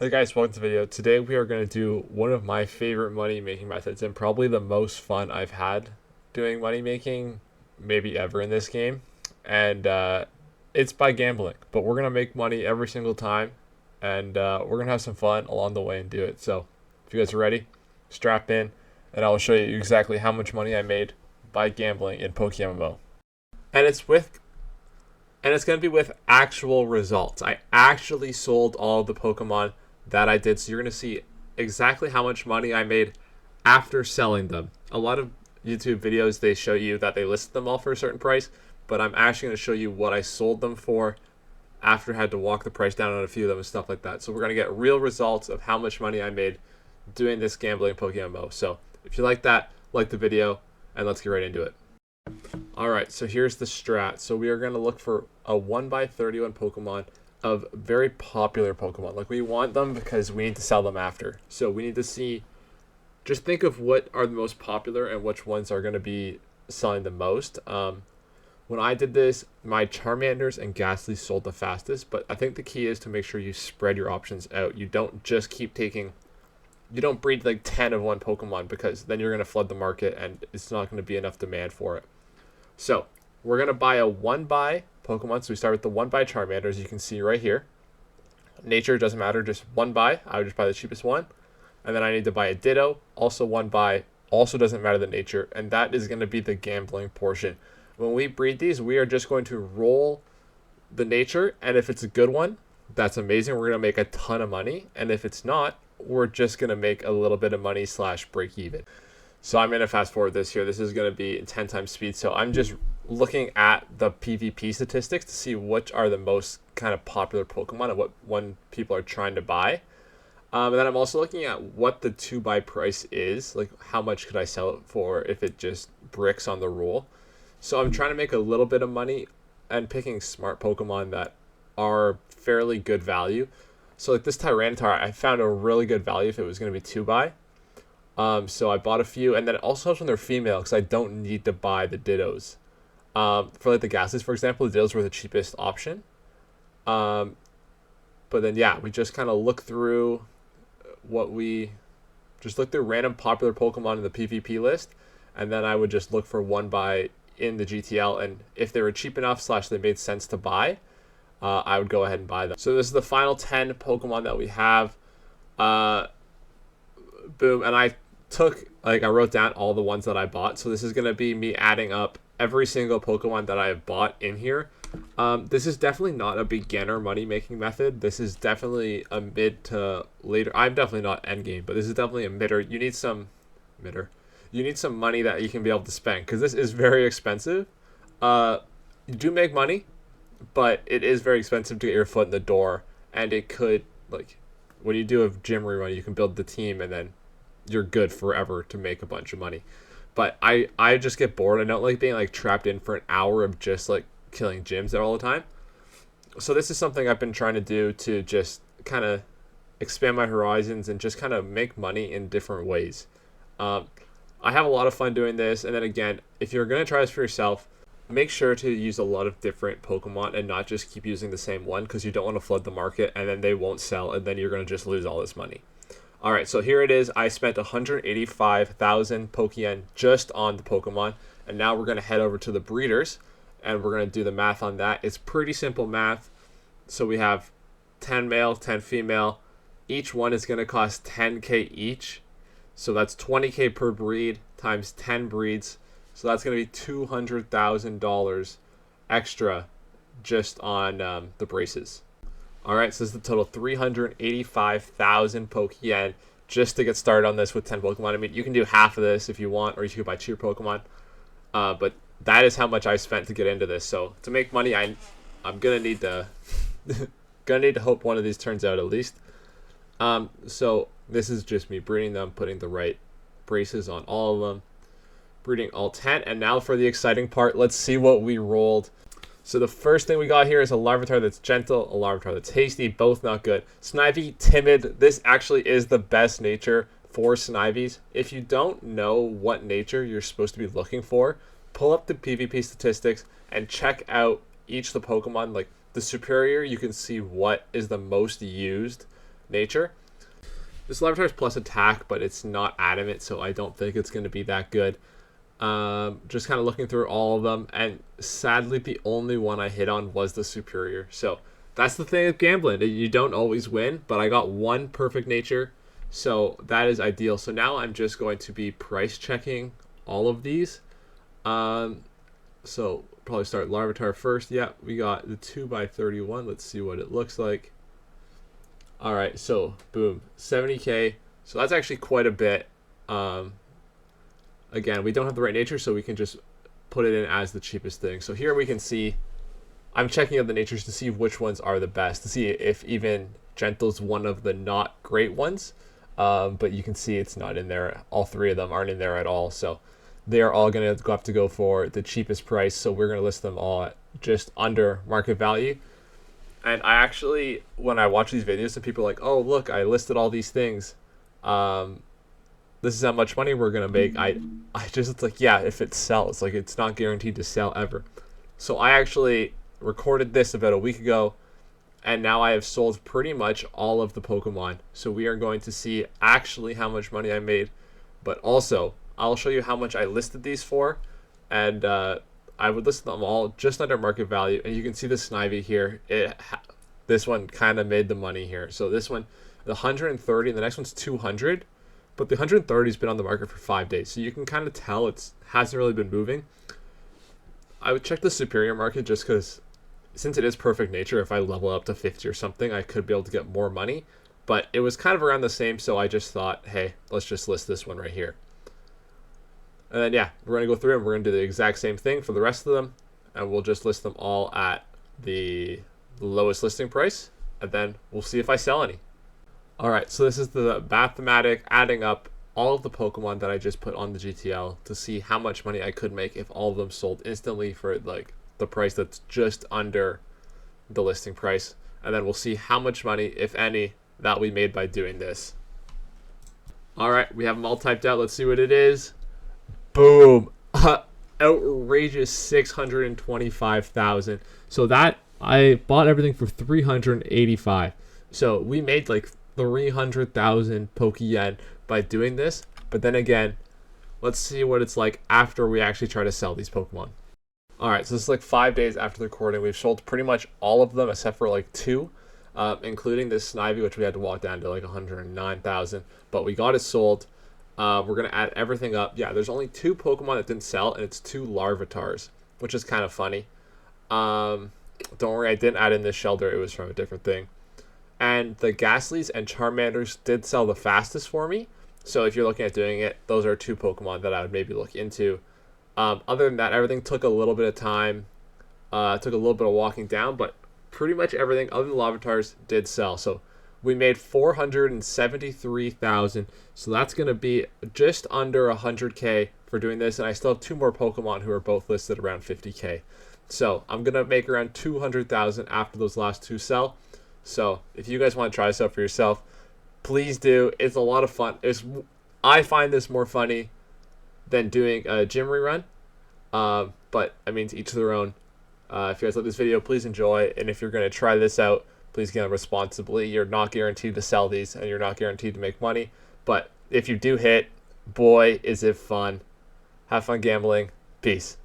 Hey guys, welcome to the video. Today we are going to do one of my favorite money making methods and probably the most fun I've had doing money making maybe ever in this game. And it's by gambling, but we're going to make money every single time and we're going to have some fun along the way and do it. So if you guys are ready, strap in and I will show you exactly how much money I made by gambling in PokeMMO. And it's going to be with actual results. I actually sold all the Pokemon that I did. So you're going to see exactly how much money I made after selling them. A lot of YouTube videos, they show you that they listed them all for a certain price, but I'm actually going to show you what I sold them for after I had to walk the price down on a few of them and stuff like that. So we're going to get real results of how much money I made doing this gambling PokeMMO. So if you like that, like the video, and let's get right into it. Alright, so here's the strat. So we are going to look for a 1x31 Pokemon of very popular Pokemon. Like, we want them because we need to sell them after. So we need to see, just think of what are the most popular and which ones are going to be selling the most. When I did this, my Charmanders and Ghastly sold the fastest, but I think the key is to make sure you spread your options out. You don't just keep taking, you don't breed like 10 of one Pokemon, because then you're going to flood the market and it's not going to be enough demand for it. So we're going to buy a 1x Pokemon. So we start with the 1x Charmander, as you can see right here. Nature doesn't matter, just 1x. I would just buy the cheapest one. And then I need to buy a Ditto, also 1x, also doesn't matter the nature. And that is going to be the gambling portion. When we breed these, we are just going to roll the nature. And if it's a good one, that's amazing. We're going to make a ton of money. And if it's not, we're just going to make a little bit of money / break even. So I'm going to fast forward this here. This is going to be 10 times speed. So I'm just looking at the PvP statistics to see which are the most kind of popular Pokemon and what one people are trying to buy. And then I'm also looking at what the 2x price is. Like, how much could I sell it for if it just bricks on the roll? So I'm trying to make a little bit of money and picking smart Pokemon that are fairly good value. So like this Tyranitar, I found a really good value if it was going to be 2x. So I bought a few, and then it also helps when they're female because I don't need to buy the Dittos. For like the Ghastlies, for example, the Dittos were the cheapest option. But then yeah, we just kind of look through random popular Pokemon in the PvP list, and then I would just look for 1x in the GTL, and if they were cheap enough / they made sense to buy, I would go ahead and buy them. So this is the final 10 Pokemon that we have. Boom, and I wrote down all the ones that I bought. So this is going to be me adding up every single Pokemon that I have bought in here. This is definitely not a beginner money making method. This is definitely a mid to later. I'm definitely not endgame, but this is definitely a midder. You need some money that you can be able to spend, because this is very expensive. You do make money, but it is very expensive to get your foot in the door, and it could, like, when you do a gym rerun, you can build the team and then you're good forever to make a bunch of money. But I just get bored. I don't like being like trapped in for an hour of just like killing gyms there all the time. So this is something I've been trying to do to just kind of expand my horizons and just kind of make money in different ways. I have a lot of fun doing this. And then again, if you're going to try this for yourself, make sure to use a lot of different Pokemon and not just keep using the same one, because you don't want to flood the market and then they won't sell and then you're going to just lose all this money. All right, so here it is. I spent 185,000 Pokéyen just on the Pokemon, and now we're going to head over to the breeders and we're going to do the math on that. It's pretty simple math. So we have 10 male, 10 female. Each one is going to cost 10K each. So that's 20K per breed times 10 breeds. So that's going to be $200,000 extra just on the braces. All right, so this is the total 385,000 Pokéyen just to get started on this with 10 Pokemon. I mean, you can do half of this if you want, or you could buy cheaper Pokemon. But that is how much I spent to get into this. So to make money, I'm gonna need to hope one of these turns out at least. So this is just me breeding them, putting the right braces on all of them, breeding all 10, and now for the exciting part. Let's see what we rolled. So the first thing we got here is a Larvitar that's gentle, a Larvitar that's hasty, both not good. Snivy, timid. This actually is the best nature for Snivies. If you don't know what nature you're supposed to be looking for, pull up the PvP statistics and check out each of the Pokemon. Like the superior, you can see what is the most used nature. This Larvitar is plus attack, but it's not adamant, so I don't think it's going to be that good. Just kind of looking through all of them, and sadly the only one I hit on was the superior. So that's the thing with gambling. You don't always win, but I got one perfect nature, so that is ideal. So now I'm just going to be price checking all of these. So probably start Larvitar first. Yeah, we got the 2x31. Let's see what it looks like. All right, so boom, 70k. So that's actually quite a bit. Again, we don't have the right nature, so we can just put it in as the cheapest thing. So here we can see, I'm checking out the natures to see which ones are the best, to see if even Gentle's one of the not great ones. But you can see it's not in there. All three of them aren't in there at all. So they are all going to have to go for the cheapest price. So we're going to list them all at just under market value. And I actually, when I watch these videos and people are like, oh, look, I listed all these things. This is how much money we're going to make. I just, it's like, yeah, if it sells. Like, it's not guaranteed to sell ever. So I actually recorded this about a week ago. And now I have sold pretty much all of the Pokemon. So we are going to see actually how much money I made. But also, I'll show you how much I listed these for. And, I would list them all just under market value, and you can see the Snivy here. This one kind of made the money here. So this one, the 130, and the next one's 200, but the 130 has been on the market for 5 days, so you can kind of tell it hasn't really been moving. I would check the superior market just because, since it is perfect nature, if I level up to 50 or something, I could be able to get more money. But it was kind of around the same, so I just thought, hey, let's just list this one right here. And then, yeah, we're going to go through and we're going to do the exact same thing for the rest of them. And we'll just list them all at the lowest listing price. And then we'll see if I sell any. All right, so this is the mathematic adding up all of the Pokemon that I just put on the GTL to see how much money I could make if all of them sold instantly for like the price that's just under the listing price. And then we'll see how much money, if any, that we made by doing this. All right, we have them all typed out. Let's see what it is. Boom. Outrageous 625,000. So that I bought everything for 385. So we made like 300,000 Pokéyen by doing this. But then again, let's see what it's like after we actually try to sell these Pokemon. All right, so this is like 5 days after the recording. We've sold pretty much all of them except for like two, including this Snivy, which we had to walk down to like 109,000. But we got it sold. We're going to add everything up. Yeah, there's only two Pokemon that didn't sell, and it's two Larvitars, which is kind of funny. Don't worry, I didn't add in this Shelter. It was from a different thing. And the Gastlys and Charmanders did sell the fastest for me. So if you're looking at doing it, those are two Pokemon that I would maybe look into. Other than that, everything took a little bit of time. Took a little bit of walking down, but pretty much everything other than Larvitars did sell. So we made 473,000, so that's going to be just under 100k for doing this, and I still have two more Pokemon who are both listed around 50k. So I'm going to make around 200,000 after those last two sell. So if you guys want to try this out for yourself, please do. It's a lot of fun. I find this more funny than doing a gym rerun, but I mean, to each their own. If you guys like this video, please enjoy, and if you're going to try this out, please get them responsibly. You're not guaranteed to sell these, and you're not guaranteed to make money. But if you do hit, boy, is it fun. Have fun gambling. Peace.